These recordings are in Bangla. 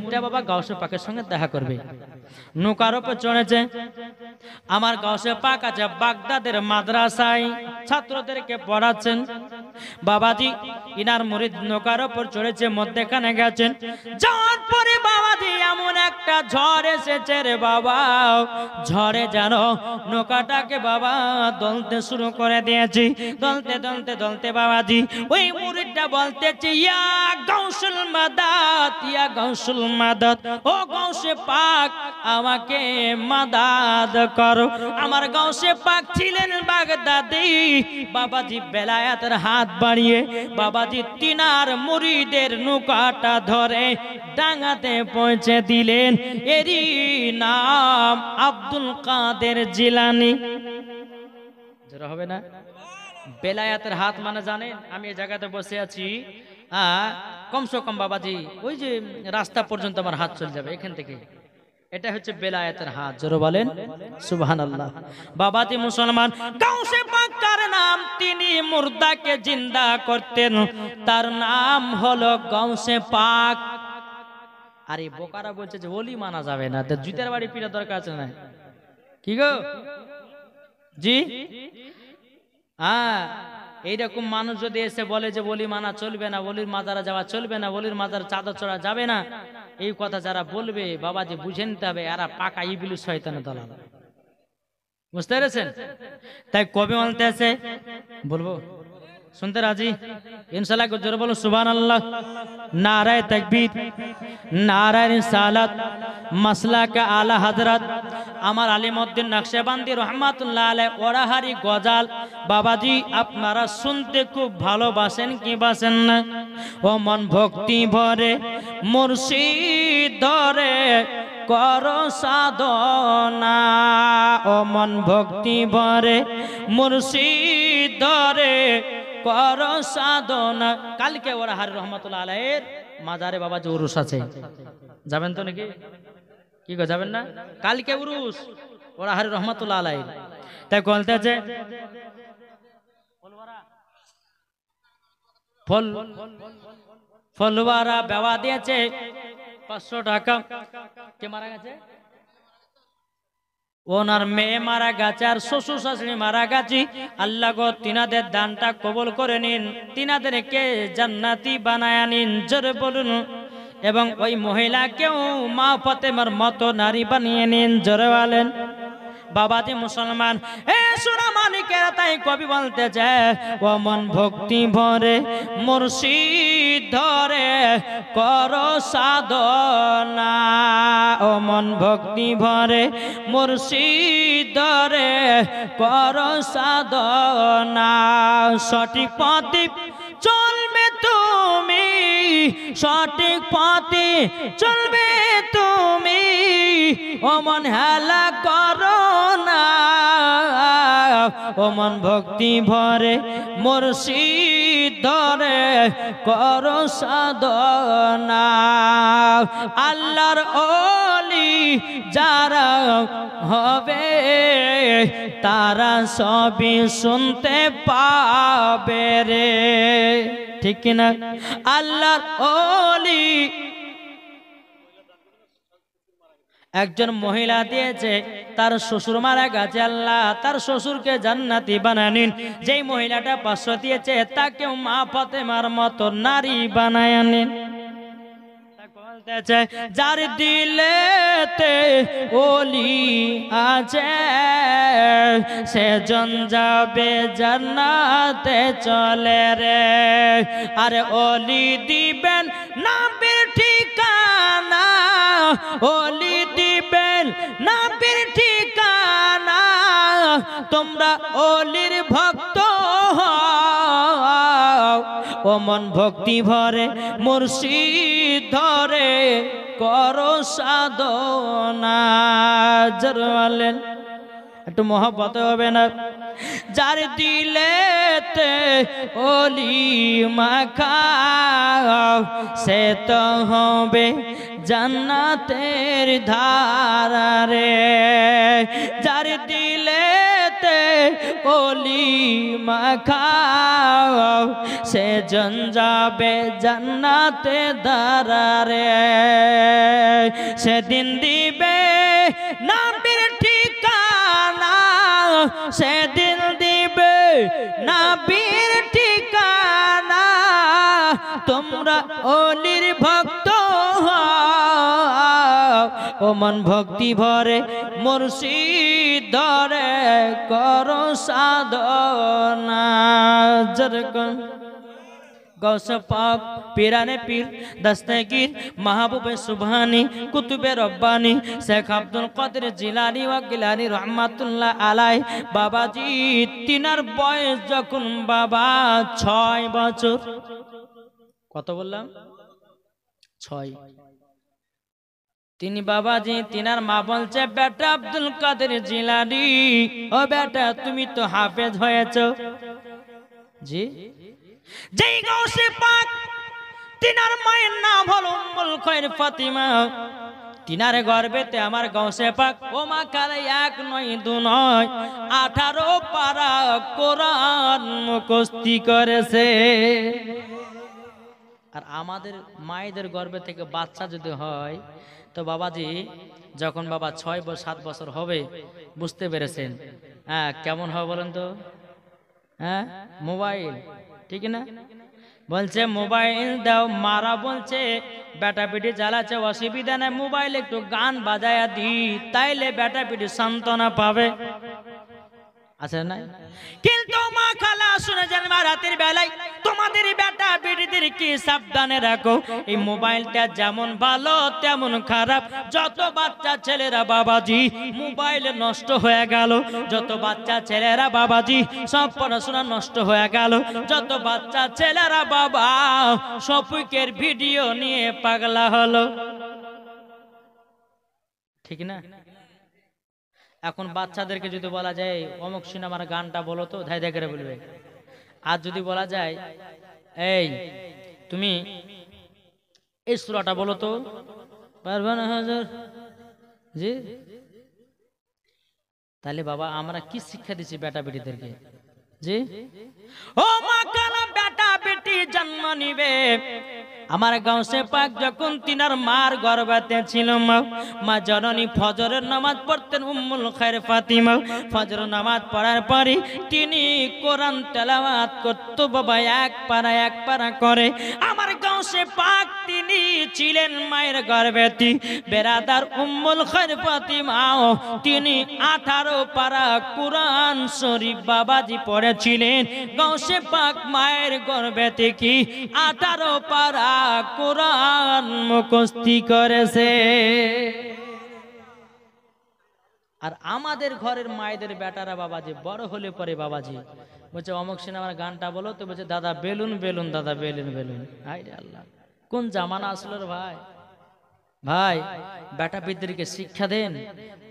মুরিদটা বাবা গাউসে পাকের সঙ্গে দেখা করবে। নৌকার উপর চড়েছে, আমার গাউসে পাক আছে বাগদাদের মাদ্রাসায় ছাত্রদেরকে পড়াচ্ছেন। বাবাজি ইনার মুরিদ নৌকার উপর চড়েছে, মধ্যেখানে গেছেন। যাওয়ার পরে বাবাজি এমন একটা ঝড় এসেছে রে বাবা, ঝড়ে যেন নৌকাটাকে বাবা দলতে শুরু করে দিয়েছি। দলতে দলতে দলতে বাবাজি ওই মুরিদটা বলতেছে, ইয়া গাউসুল মাদাত, ইয়া গাউসুল মাদাত, ও গাউসে পাক আমাকে মাদাদ করো। আমার গাউসে পাক ছিলেন বাগদাদি। বাবাজি বেলায়েতের হাত বাড়িয়ে বাবাজি তিনার মুরিদের নৌকাটা ধরে ডাঙাতে পৌঁছে দিলেন। এরই নাম আব্দুল কাদের জিলানী। যারা হবে না বেলায়েতের হাত মানে জানেন, আমি এই জায়গাতে বসে আছি, কমসে কম বাবাজি ওই যে রাস্তা পর্যন্ত আমার হাত চলে যাবে এখান থেকে, এটা হচ্ছে বেলায়েতের হাত। জোরে বলেন সুবহানাল্লাহ। বাবাজি মুসলমান, গাউসে পাকের নাম, তিনি মুর্দাকে জিন্দা করতেন, তার নাম হলো গাউসে পাক। আর এই বোকারা বলছে যে ওলি মানা যাবে না, তো জুতের বাড়ি পিটা দরকার আছে না কি গো জি? এইরকম মানুষ যদি এসে বলে যে ওলি মানা চলবে না, ওলির মাজারা যাওয়া চলবে না, ওলির মাজার চাদর চড়া যাবে না, এই কথা যারা বলবে বাবাজি বুঝে নিতে হবে এরা পাকা ইবলিস শয়তানের দলাল। বুঝতে পেরেছেন? তাই কবি বলতে আছে, বলবো শুনতে রাজি ইনশাআল্লাহ, জোরে বলো সুবহানাল্লাহ। নারায়ে তাকবীর, নারায়ে রিসালাত, মাসলাক আলা হযরত আমার আলিমউদ্দিন নকশবন্দি রহমাতুল্লাহ আলাইহি ওরাহারি গজাল। বাবাজি আপনারা শুনতে খুব ভালোবাসেন কি বাসেন না? ও মন ভক্তি ভরে মুর্শিদ ধরে কর সাধনা, ও মন ভক্তি ভরে মুর্শিদ ধরে কর সাধনা। কালকে ওরাহারি রহমাতুল্লাহ আলাইহির মাজারে বাবাজি উরুস আছে, যাবেন তো নাকি? কি গো যাবেন না? কালকে উরুস ওরাহারি রহমাতুল্লাহ আলাইহির। তাই বলতেছে ফলওয়ারা বেওয়া দিয়েছে 500 টাকা। কে মারা গেছে? ওনার মেয়ে মারা গেছে আর শ্বশুর শাশুড়ি মারা গেছে। আল্লাহ গো তিনাদের দানটা কবুল করে নিন, তিনাদেরকে জান্নাতি বানায় নিন, জোরে বলুন। এবং ওই মহিলাকেও মা ফাতেমার মতো নারী বানিয়ে নিন, জোরে বলেন। বাবাজি মুসলমান, এ সোনা মানিকেরা, তাই কবি বলতে চায়, ও মন ভক্তি ভরে মুর্শিদ ধরে কর সাধনা, ও মন ভক্তি ভরে মুর্শিদ ধরে কর সাধনা। সঠিক পথে চলবে তুমি, সঠিক পথে চলবে তুমি, ও মন হেলা করো না, ও মন ভক্তি ভরে মুর্শিদ ধরে কর সাধনা। আল্লাহর ওলি যারা হবে তারা সবই শুনতে পাবে রে, ঠিক কিনা? আল্লাহর ওলি একজন মহিলা দিয়েছে, তার শ্বশুর মারা গেছে, আল্লাহ তার শ্বশুরকে জান্নাতি বানায় নিন। যেই মহিলাটা 500 দিয়েছে তাকেও মা ফাতেমার মতো নারী বানায় নিন। যার দিলেতে ওলি আছে সেজন যাবে জান্নাতে চলে রে। আরে ওলি দিবেন নামের ঠিকানা, ওলি দিবেন নামের ঠিকানা, তোমরা ওলির ভক্ত হও, ও মন ভক্তি ভরে মুর্শিদ ধরে করো সাধনা। জোরে বলেন, একটু মহব্বত হবে না? যার দিলেতে ওলি মাখা সে তো হবে জান্নাতের ধারা রে। যার দিলেতে ওলি মাখা সে জন যাবে জান্নাতে ধারা রে। সেদিন দিবে নবীর ঠিকানা, সেদিন দিবে নবীর ঠিকানা। তোমরা অলির ভক্ত ও মন ভক্তি ভরে মুর্শিদ ধরে করো সাধনা। যেরকম গৌসে পাক পীরানে পীর দস্তগীর মাহবুবে সুবহানি কুতুবে রব্বানি শেখ আব্দুল কাদের জিলানী ওয়া গিলানী রহমাতুল্লাহ আলাই। বাবাজি তিনার বয়স যখন বাবা 6 বছর, কত বললাম 6, তিনি বাবাজি তিনার মা বলছে বেটা আব্দুল কাদের জিলানী, ও বেটা তুমি তো হাফেজ হয়েছো। জি, যেই গৌসে পাক তিনার মায়ের নাম হলো উম্মুল খায়র ফাতিমা, তিনার গর্ভেতে আমার গৌসে পাক ও মা কালে 1 নয় 2 নয় 18 পারা কোরআন মুখস্থি করেছে। আর আমাদের মায়েদের গর্ভে থেকে বাচ্চা যদি হয় তো বাবাজি যখন বাবা 6 বা 7 বছর হবে বুঝতে পেরেছেন হ্যাঁ কেমন হবে বলেন তো? হ্যাঁ মোবাইল, ঠিক না? বলছে মোবাইল দাও, মারা বলছে বেটা পিটি জ্বালাচ্ছে অসুবিধা নাই, মোবাইল একটু গান বাজায়া দি তাইলে বেটা পিটি সান্ত্বনা পাবে। আচ্ছা না, কিন্তু মা খালা শুনে যান মা রাতের বেলায় তোমাদের বেটা বেটিদের কি সাবধানে রাখো, এই মোবাইলটা যেমন ভালো তেমন খারাপ। যত বাচ্চা ছেলেরা বাবাজি মোবাইলে নষ্ট হয়ে গেল, যত বাচ্চা ছেলেরা বাবাজি সব পড়াশোনা নষ্ট হয়ে গেল, যত বাচ্চা ছেলেরা বাবা শফিকের ভিডিও নিয়ে পাগলা হলো, ঠিক না? এখন বাচ্চাদেরকে যদি বলা যায় অমুক সিনেমার গানটা বলো তো, ধাই ধাই করে বলবে। আর যদি বলা যায় এই তুমি এই সূরাটা বলো তো, পারবে না হুজুর। জি, তাহলে বাবা আমরা কি শিক্ষা দিচ্ছি বেটা বেটিদেরকে? জি, ও মা কালা বেটা বেটি জন্ম নিবে। আমার গাঁওসে পাক যখন তিনার মার গর্ভে ছিল মা জননী ফজরের নামাজ পড়তেন উম্মুল খায়র ফাতিমা। ফজর নামাজ পড়ার পরে তিনি কোরআন তেলাওয়াত করত বাবা, এক পারা করে। আমার গাঁওসে পাক তিনি ছিলেন মায়ের গর্ভে বেরাদার উম্মুল খায়র ফাতিমা, তিনি 18 পারা কোরআন শরীফ বাবাজি পড়েছিলেন। গাঁওসে পাক মায়ের গর্ভে থেকে 18 পারা কোরআন মুখস্থি করেছে। আর আমাদের ঘরের মায়েদের বেটারা বাবাজি বড় হলে পরে বাবাজি বলছে অমুক সিনেমার গানটা বলো তো, বলছে দাদা বেলুন বেলুন, দাদা বেলুন বেলুন। হায় রে আল্লাহ, কোন জামানা আসলো রে ভাই। ভাই বেটা বেটিদেরকে শিক্ষা দেন,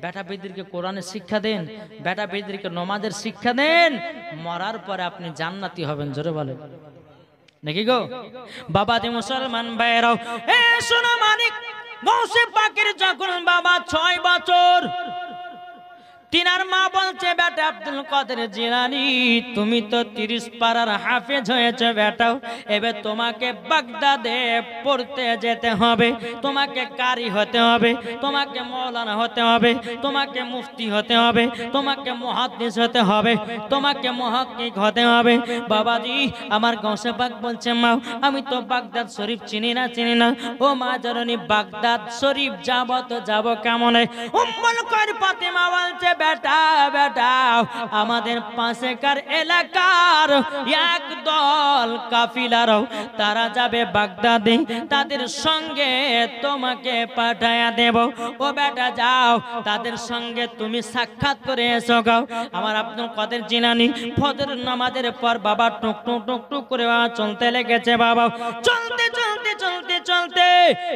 বেটা বেটিদেরকে কোরআনের শিক্ষা দেন, বেটা বেটিদেরকে নামাজের শিক্ষা দেন, মরার পরে আপনি জান্নাতি হবেন। জোরে বলেন নাকি গো বাবাজি মুসলমান ভাইরাও। এ শোনো মানিক গৌসে পাকের যখন বাবা 6 বছর, তিনার মা বলছে বেটা আব্দুল কাদের জিলানী তুমি তো 30 পারার হাফেজ হয়েছে বেটাও, এবার তোমাকে বাগদাদে পড়তে যেতে হবে, তোমাকে কারি হতে হবে, তোমাকে মৌলানা হতে হবে, তোমাকে মুফতি হতে হবে, তোমাকে মুহাদ্দিস হতে হবে, তোমাকে মুহাক্কিক হতে হবে। বাবাজি আমার গাউসে পাক বলছে মা আমি তো বাগদাদ শরীফ চিনি না। ও মা জননী বাগদাদ শরীফ যাব তো যাব কেমনে? উম্মুল খায়র ফাতিমা বলছে বেটা আমাদের পাশেকার এলাকার এক দল কাফিলারাও তারা যাবে বাগদাদে, তাদের সঙ্গে তোমাকে পাঠায়া দেব। ও বেটা যাও, তাদের সঙ্গে তুমি সাক্ষাৎ করে এসো গাও। আমার আব্দুল কাদের জিলানী ফজর নামাজের পর বাবা টুক টুক টুক টুক করে চলতে লেগেছে। বাবা চলতে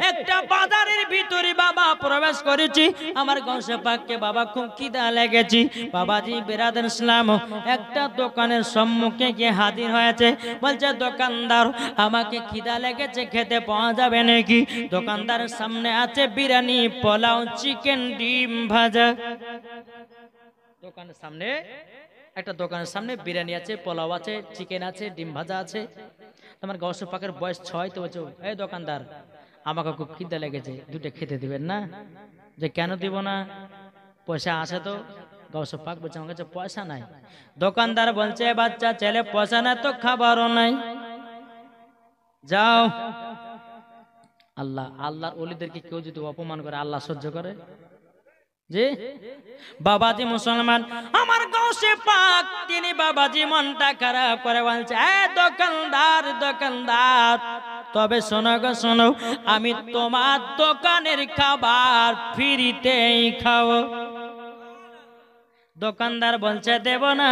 একটা বাজারের ভিতরে বাবা প্রবেশ করেছি। আমার গাউসে পাককে বাবা খুব খিদা লেগেছি। বাবাজি বিরাদার ইসলাম একটা দোকানের সম্মুখে গিয়ে হাজির হয়েছে। বলছে দোকানদার আমাকে খিদা লেগেছে, খেতে পাওয়া যাবে নাকি? দোকানদারের সামনে আছে বিরিয়ানি, পোলাও, চিকেন, ডিম ভাজা। দোকানের সামনে একটা দোকানের সামনে বিরিয়ানি আছে, পোলাও আছে, চিকেন আছে, ডিম ভাজা আছে। আমার গাউসে পাকের বয়স 6 তো বলছে এই দোকানদার আমাকে খুব খিদে লেগেছে, দুটো খেতে দিবেন না? যে কেন দিব না, পয়সা আছে তো। গাউসে পাক বলছে আমার কাছে পয়সা নাই। দোকানদার বলছে বাচ্চা ছেলে পয়সা নাই তো খাবারও নাই, যাও। আল্লাহর ওলিদেরকে কেউ যদি অপমান করে আল্লাহ সহ্য করে? জি বাবাজি মুসলমান, আমার গাউসে পাক তিনি বাবাজি মনটা খারাপ করে বলছে দোকানদার দোকানদার, তবে শোনো গো শোনো, আমি তোমার দোকানের খাবার ফ্রিতেই খাবো। দোকানদার বলছে দেব না।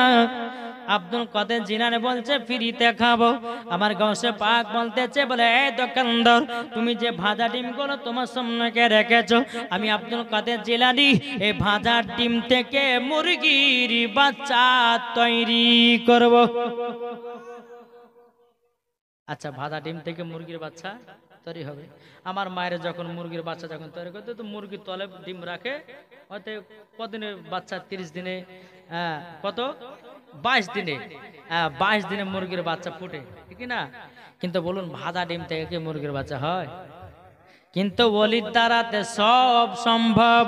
আব্দুল কাদের জিলানী বলছে ফ্রিতে খাবো। আমার গাউসে পাক বলতেছে বলে এই দোকানদার, তুমি যে ভাজা ডিমগুলো তোমার সামনে রেখেছো, আমি আব্দুল কাদের জিলানী এই ভাজা ডিম থেকে মুরগির বাচ্চা তৈরি করব। আচ্ছা, ভাজা ডিম থেকে মুরগির বাচ্চা তৈরি হবে? আমার মায়ের যখন মুরগির বাচ্চা যখন তৈরি করতে, তো মুরগির তলে ডিম রাখে, হয়তো কদিনের বাচ্চা, 30 দিনে, কত 22 দিনে, 22 দিনে মুরগির বাচ্চা ফুটে, ঠিক না? কিন্তু বলুন ভাজা ডিম থেকে কি মুরগির বাচ্চা হয়? কিন্তু ওলির দ্বারাতে সব সম্ভব।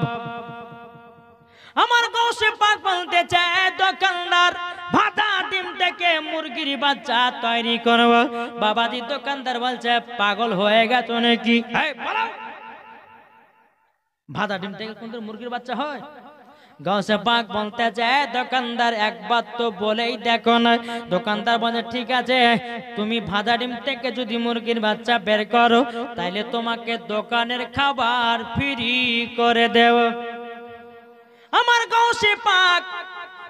আমার গাউসে পাক বলতে চায় দোকানদার, ভাজা ডিম থেকে মুরগির বাচ্চা তৈরি করব। বাবাজি দোকানদার বলছে পাগল হয়ে গেছো নাকি? ভাজা ডিম থেকে কোন মুরগির বাচ্চা হয়? গাউসে পাক বলতে চায় দোকানদার একবার তো বলেই দেখো না। দোকানদার বলে ঠিক আছে, তুমি ভাজা ডিম থেকে যদি মুরগির বাচ্চা বের করো, তাইলে তোমাকে দোকানের খাবার ফ্রি করে দেব। আমার গাউসে পাক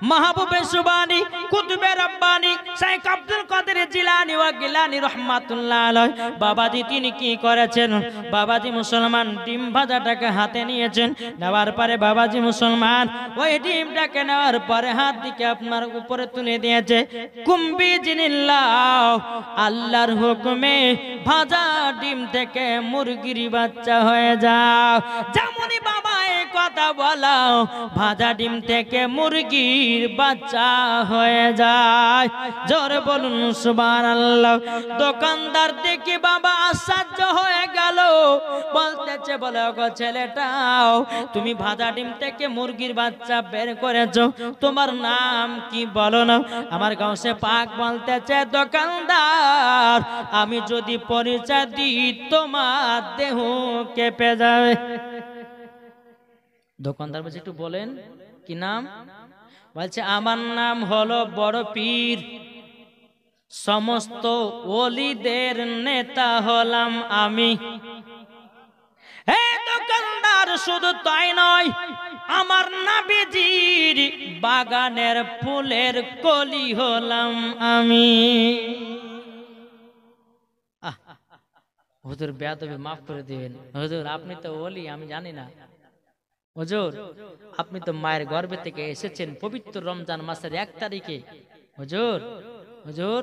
মাহবুবে সুবানি কুতুবে রব্বানি শেখ আব্দুল কাদের জিলানী ওয়া গিলানী রাহমাতুল্লাহ আলাইহি, বাবাজি তিনি কি করেছেন? বাবাজি মুসলমান ডিম ভাজাটাকে হাতে নিয়েছেন, নেওয়ার পরে বাবাজি মুসলমান ওই ডিমটাকে নেওয়ার পরে হাত দিকে আপনার উপরে তুলে দিয়েছে। কুম্বি জিনিল্লাহ, আল্লাহর হুকুমে ভাজা ডিম থেকে মুরগির বাচ্চা হয়ে যাও। যেমনই বাবা এই কথা বলাও, ভাজা ডিম থেকে মুরগির বাচ্চা হয়ে যায়। জোরে বলুন সুবহানাল্লাহ। দোকানদার দেখি বাবা আশ্চর্য হয়ে গেল, বলতেছে বলে গো ছেলেটাও, তুমি ভাজা ডিম থেকে মুরগির বাচ্চা বের করেছো, তোমার নাম কি বলো না? আমার গাউসে পাক বলতেছে দোকানদার, আমি যদি পরিচয় দিই তোমার দেহ কেঁপে যাবে। দোকানদার বলছে একটু বলেন কি নাম? বলছে আমার নাম হলো বড় পীর, সমস্ত ওলিদের নেতা হলাম আমি। দোকানদার শুধু তাই নয়, আমার নবীজির বাগানের ফুলের কলি হলাম আমি। হুজুর বেয়াদবি মাফ করে দিবেন। হুজুর আপনি তো ওলি, আমি জানি না। হুজুর আপনি তো মায়ের গর্ভে থেকে এসেছেন পবিত্র রমজান মাসের 1 তারিখে। হুজুর হুজুর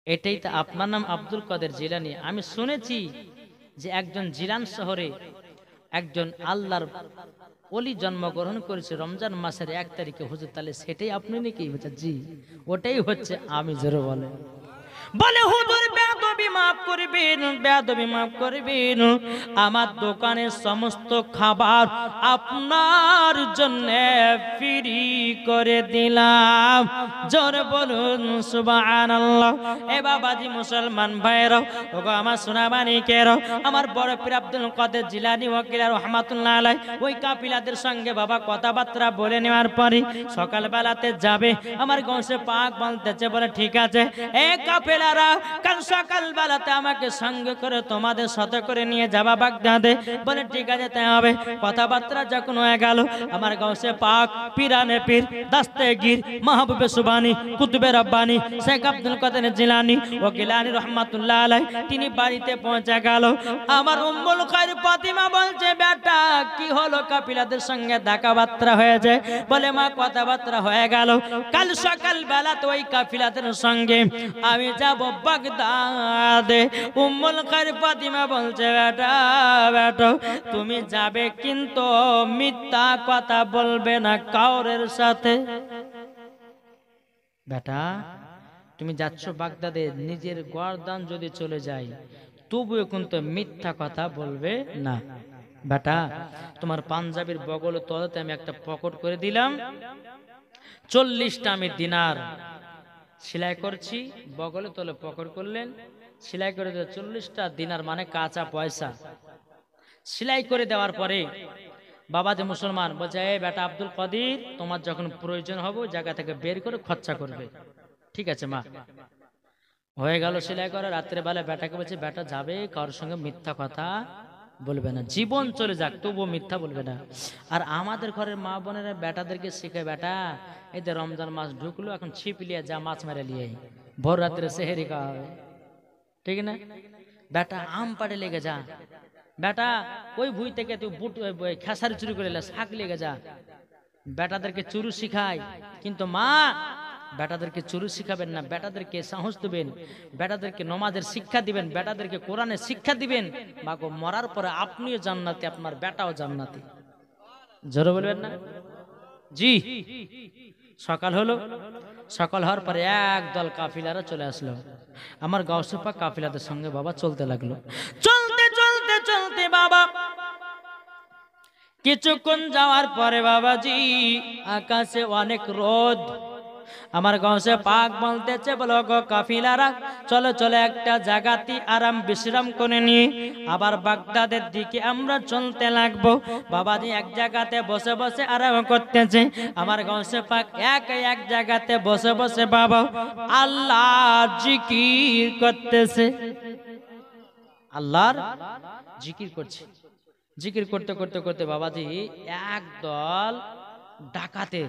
এটাই তো আপনার নাম আব্দুল কাদের জিলানী? আমি শুনেছি যে একজন জিলান শহরে একজন আল্লাহর ওলি জন্মগ্রহণ করেছে রমজান মাসের 1 তারিখে। হুজুর তাহলে সেটাই আপনি নাকি? জি ওটাই হচ্ছে আমি। জোরে বলে বলে হুজুর বেয়াদবি মাফ করবেন, বেয়াদবি মাফ করবেন। আমার দোকানের সমস্ত খাবার আপনার জন্য ফ্রি করে দিলাম। জোরে বলুন সুবহানাল্লাহ। এ বাবাজি মুসলমান ভাইরাও, ওগো আমার সোনামানিকেরাও, আমার বড় পীর আব্দুল কাদের জিলানী ওয়া গিলানী রাহমাতুল্লাহ আলাইহি ওই কাফিলাদের সঙ্গে বাবা কথাবার্তা বলে নেওয়ার পরে সকালবেলাতে যাবে। আমার গাউসে পাক বলতেছে বলে ঠিক আছে, এ কাফেলারা কাল সকালবেলাতে আমাকে সঙ্গে করে তোমাদের সাথে করে নিয়ে যাবা বাগদাদে। বলে ঠিক আছে তাই হবে। কথাবার্তা যখন হয়ে গেল, আমার গাউসে পাক পীরানে পীর দাস্তেগীর মাহবুবে সুবানি কুতুবে রব্বানি শেখ আব্দুল কাদের জিলানী ও গিলানী রাহমাতুল্লাহ আলাইহি তিনি বাড়িতে পৌঁছে গেল। আমার উম্মুল খায়র ফাতিমা বলছে বেটা কি হলো? কাফিলাদের সঙ্গে দেখাবার্তা হয়েছে। বলে মা কথাবার্তা হয়ে গেল, কাল সকালবেলাতে ওই কাফিলাদের সঙ্গে আমি যাব বাগদাদে। উম্মুল খায়র ফাতিমা বলছে বেটা বেটা তুমি যাবে কিন্তু মিথ্যা কথা বলবে না কাউরের সাথে। বেটা তুমি যাচ্ছ বাগদাদে, নিজের গর্দান যদি চলে যায় তবুও কিন্তু মিথ্যা কথা বলবে না। বেটা তোমার পাঞ্জাবির বগল তলাতে আমি একটা পকেট করে দিলাম, 40টা আমি দিনার সেলাই করছি, বগলে তলে পকেট করলেন, সেলাই করে দিলে 40টা দিনার মানে কাঁচা পয়সা। সেলাই করে দেওয়ার পরে বাবা যে মুসলমান বলছে, এই বেটা আব্দুল কাদির, তোমার যখন প্রয়োজন হবে ওই জায়গা থেকে বের করে খরচা করবে। ঠিক আছে মা। হয়ে গেল সেলাই করা। রাত্রে বেলা বেটাকে বলছে, বেটা যাবে, কারোর সঙ্গে মিথ্যা কথা বলবে না, জীবন চলে যাক তবুও মিথ্যা বলবে না। আর আমাদের ঘরের মা বোনেরা বেটাদেরকে শিখে, বেটা এই যে রমজান মাস ঢুকলো, এখন ছিপ লিয়ে যা, মাছ মেরে লিয়ে ভোর রাত্রে সেহেরি খাওয়া হবে, ঠিক না? বেটা আম পাড়ে লেগে যা, বেটা ওই ভুই থেকে তুই বুট খেসারি চুরি করে শাক লেগে যা। বেটাদেরকে চুরু শিখায়, কিন্তু মা বেটাদেরকে চুরু শিখাবেন না, বেটাদেরকে সাহস দিবেন, বেটাদেরকে নমাজের শিক্ষা দিবেন, বেটাদেরকে কোরআনের শিক্ষা দিবেন। মাগো মরার পরে আপনিও জান্নাতি, আপনার বেটাও জান্নাতি। জোরে বলবেন না? জি। সকাল হলো, সকাল হওয়ার পরে একদল কাফিলারা চলে আসলো। আমার গাউসে পাক কাফিলাদের সঙ্গে বাবা চলতে লাগলো। চলতে চলতে চলতে বাবা কিছুক্ষণ যাওয়ার পরে বাবাজি আকাশে অনেক রোদ। আমার গাউসে পাক বলতেছে, বলো গো কাফিলারা, চলো চলো একটা জায়গাতে আরাম বিশ্রাম করে নিয়ে আবার বাগদাদের দিকে আমরা চলতে লাগবো। বাবাজি এক জায়গাতে বসে বসে আরাম করতেছে। আমার গাউসে পাক এক জায়গাতে বসে বসে বাবা আল্লাহ জিকির করতেছে, আল্লাহর জিকির করছে। জিকির করতে করতে করতে বাবাজি একদল ডাকাতের